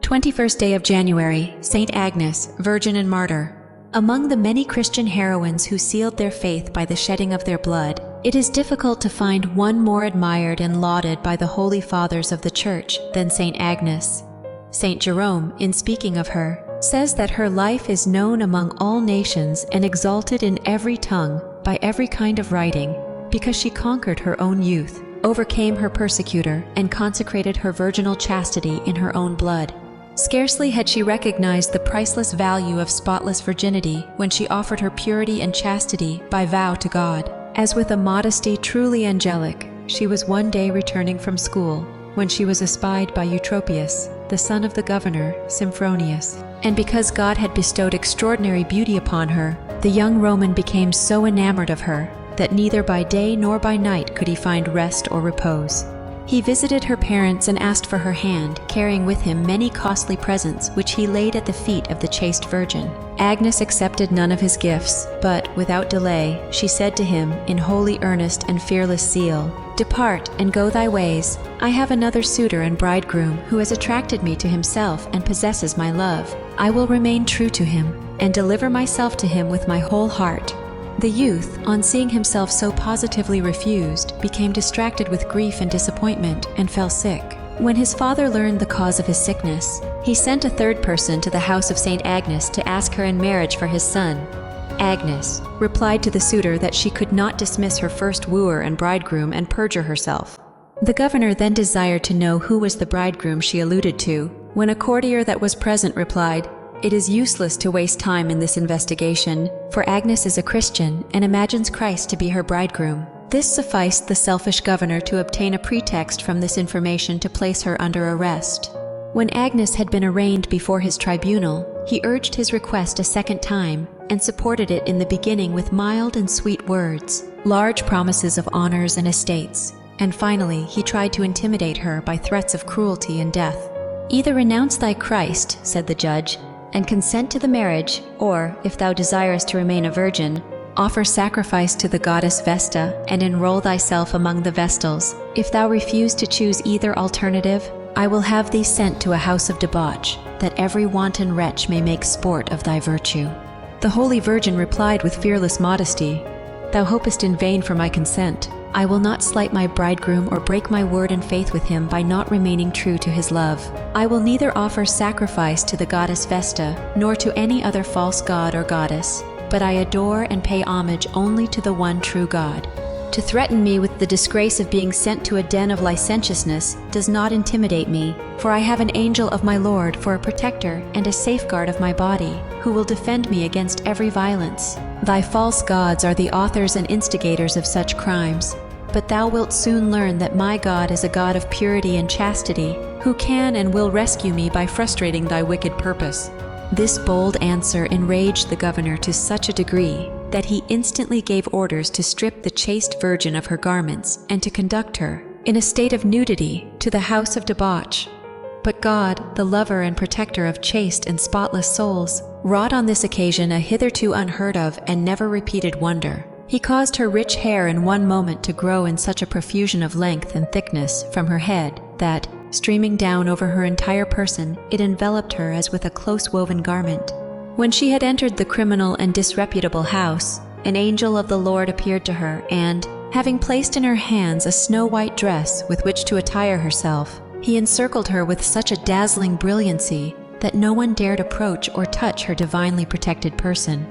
21st day of January, Saint Agnes, Virgin and Martyr. Among the many Christian heroines who sealed their faith by the shedding of their blood, it is difficult to find one more admired and lauded by the holy fathers of the Church than Saint Agnes. Saint Jerome, in speaking of her, says that her life is known among all nations and exalted in every tongue, by every kind of writing, because she conquered her own youth, overcame her persecutor, and consecrated her virginal chastity in her own blood. Scarcely had she recognized the priceless value of spotless virginity when she offered her purity and chastity by vow to God. As with a modesty truly angelic, she was one day returning from school, when she was espied by Eutropius, the son of the governor, Symphoronius. And because God had bestowed extraordinary beauty upon her, the young Roman became so enamored of her, that neither by day nor by night could he find rest or repose. He visited her parents and asked for her hand, carrying with him many costly presents which he laid at the feet of the chaste Virgin. Agnes accepted none of his gifts, but, without delay, she said to him, in holy earnest and fearless zeal, "Depart, and go thy ways. I have another suitor and bridegroom, who has attracted me to himself and possesses my love. I will remain true to him, and deliver myself to him with my whole heart." The youth, on seeing himself so positively refused, became distracted with grief and disappointment, and fell sick. When his father learned the cause of his sickness, he sent a third person to the house of Saint Agnes to ask her in marriage for his son. Agnes replied to the suitor that she could not dismiss her first wooer and bridegroom and perjure herself. The governor then desired to know who was the bridegroom she alluded to, when a courtier that was present replied, "It is useless to waste time in this investigation, for Agnes is a Christian and imagines Christ to be her bridegroom." This sufficed the selfish governor to obtain a pretext from this information to place her under arrest. When Agnes had been arraigned before his tribunal, he urged his request a second time, and supported it in the beginning with mild and sweet words, large promises of honors and estates, and finally he tried to intimidate her by threats of cruelty and death. "Either renounce thy Christ," said the judge, "and consent to the marriage, or, if thou desirest to remain a virgin, offer sacrifice to the goddess Vesta, and enroll thyself among the Vestals. If thou refuse to choose either alternative, I will have thee sent to a house of debauch, that every wanton wretch may make sport of thy virtue." The Holy Virgin replied with fearless modesty, "Thou hopest in vain for my consent. I will not slight my bridegroom or break my word and faith with him by not remaining true to his love. I will neither offer sacrifice to the goddess Vesta, nor to any other false god or goddess, but I adore and pay homage only to the one true God. To threaten me with the disgrace of being sent to a den of licentiousness does not intimidate me, for I have an angel of my Lord for a protector and a safeguard of my body, who will defend me against every violence. Thy false gods are the authors and instigators of such crimes, but thou wilt soon learn that my God is a God of purity and chastity, who can and will rescue me by frustrating thy wicked purpose." This bold answer enraged the governor to such a degree that he instantly gave orders to strip the chaste virgin of her garments and to conduct her, in a state of nudity, to the house of debauch. But God, the lover and protector of chaste and spotless souls, wrought on this occasion a hitherto unheard of and never repeated wonder. He caused her rich hair in one moment to grow in such a profusion of length and thickness from her head that, streaming down over her entire person, it enveloped her as with a close-woven garment. When she had entered the criminal and disreputable house, an angel of the Lord appeared to her, and, having placed in her hands a snow-white dress with which to attire herself, he encircled her with such a dazzling brilliancy that no one dared approach or touch her divinely protected person.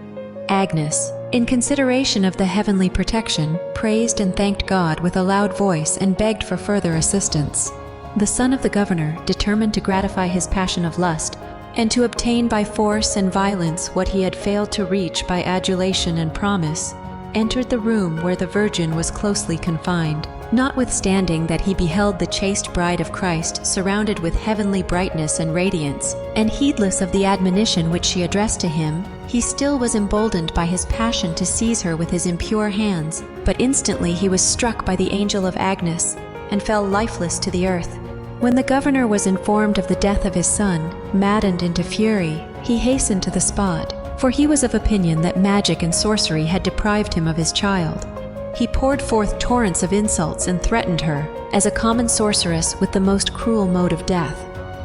Agnes, in consideration of the heavenly protection, praised and thanked God with a loud voice and begged for further assistance. The son of the governor, determined to gratify his passion of lust, and to obtain by force and violence what he had failed to reach by adulation and promise, entered the room where the Virgin was closely confined. Notwithstanding that he beheld the chaste bride of Christ surrounded with heavenly brightness and radiance, and heedless of the admonition which she addressed to him, he still was emboldened by his passion to seize her with his impure hands, but instantly he was struck by the angel of Agnes, and fell lifeless to the earth. When the governor was informed of the death of his son, maddened into fury, he hastened to the spot, for he was of opinion that magic and sorcery had deprived him of his child. He poured forth torrents of insults and threatened her, as a common sorceress, with the most cruel mode of death.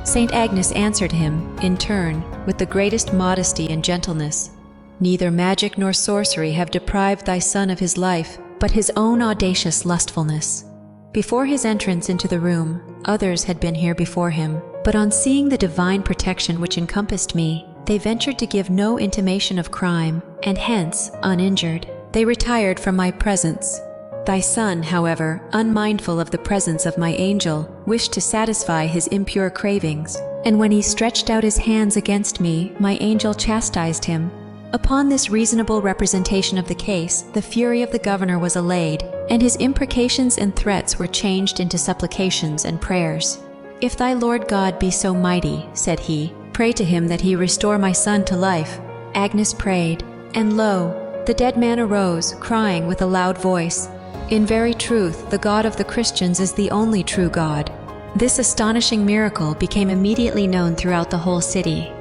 Saint Agnes answered him, in turn, with the greatest modesty and gentleness. Neither magic nor sorcery have deprived thy son of his life, but his own audacious lustfulness. Before his entrance into the room, others had been here before him, but on seeing the divine protection which encompassed me, they ventured to give no intimation of crime, and hence, uninjured, they retired from my presence. Thy son, however, unmindful of the presence of my angel, wished to satisfy his impure cravings, and when he stretched out his hands against me, my angel chastised him. Upon this reasonable representation of the case, the fury of the governor was allayed, and his imprecations and threats were changed into supplications and prayers. "If thy Lord God be so mighty," said he, "pray to him that he restore my son to life." Agnes prayed, and lo, the dead man arose, crying with a loud voice, "In very truth, the God of the Christians is the only true God." This astonishing miracle became immediately known throughout the whole city.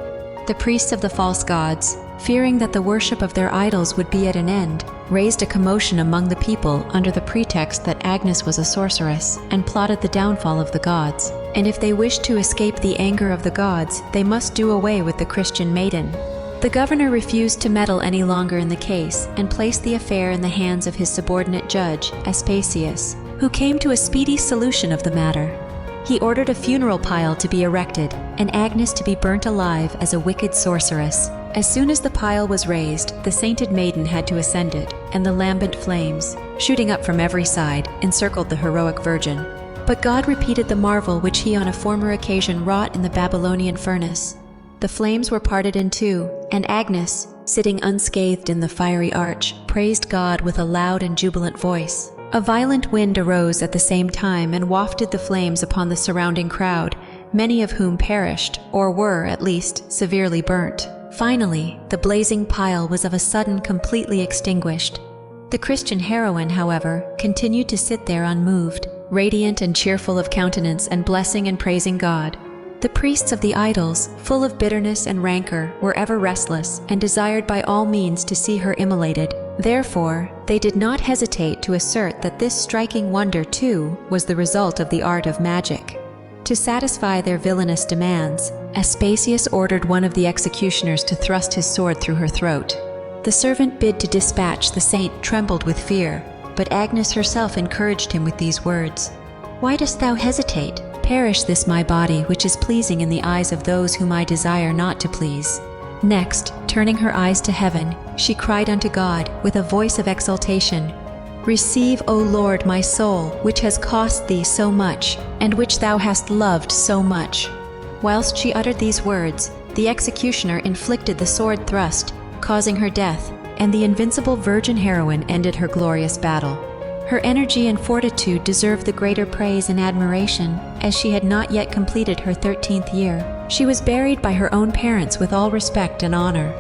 The priests of the false gods, fearing that the worship of their idols would be at an end, raised a commotion among the people under the pretext that Agnes was a sorceress, and plotted the downfall of the gods, and if they wished to escape the anger of the gods, they must do away with the Christian maiden. The governor refused to meddle any longer in the case, and placed the affair in the hands of his subordinate judge, Aspasius, who came to a speedy solution of the matter. He ordered a funeral pile to be erected, and Agnes to be burnt alive as a wicked sorceress. As soon as the pile was raised, the sainted maiden had to ascend it, and the lambent flames, shooting up from every side, encircled the heroic virgin. But God repeated the marvel which he on a former occasion wrought in the Babylonian furnace. The flames were parted in two, and Agnes, sitting unscathed in the fiery arch, praised God with a loud and jubilant voice. A violent wind arose at the same time and wafted the flames upon the surrounding crowd, many of whom perished, or were, at least, severely burnt. Finally, the blazing pile was of a sudden completely extinguished. The Christian heroine, however, continued to sit there unmoved, radiant and cheerful of countenance and blessing and praising God. The priests of the idols, full of bitterness and rancor, were ever restless and desired by all means to see her immolated. Therefore, they did not hesitate to assert that this striking wonder, too, was the result of the art of magic. To satisfy their villainous demands, Aspasius ordered one of the executioners to thrust his sword through her throat. The servant bid to dispatch the saint trembled with fear, but Agnes herself encouraged him with these words, "Why dost thou hesitate? Perish this my body, which is pleasing in the eyes of those whom I desire not to please." Next, turning her eyes to heaven, she cried unto God with a voice of exultation, "Receive, O Lord, my soul, which has cost thee so much, and which thou hast loved so much." Whilst she uttered these words, the executioner inflicted the sword thrust, causing her death, and the invincible virgin heroine ended her glorious battle. Her energy and fortitude deserved the greater praise and admiration, as she had not yet completed her 13th year. She was buried by her own parents with all respect and honor.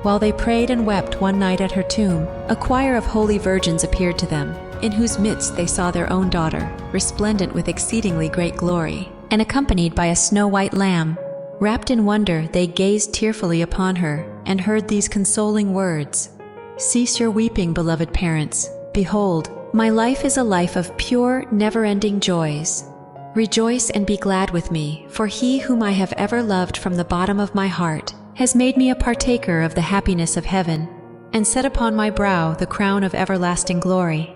While they prayed and wept one night at her tomb, a choir of holy virgins appeared to them, in whose midst they saw their own daughter, resplendent with exceedingly great glory, and accompanied by a snow-white lamb. Wrapped in wonder, they gazed tearfully upon her, and heard these consoling words, "Cease your weeping, beloved parents. Behold, my life is a life of pure, never-ending joys. Rejoice and be glad with me, for he whom I have ever loved from the bottom of my heart has made me a partaker of the happiness of heaven, and set upon my brow the crown of everlasting glory."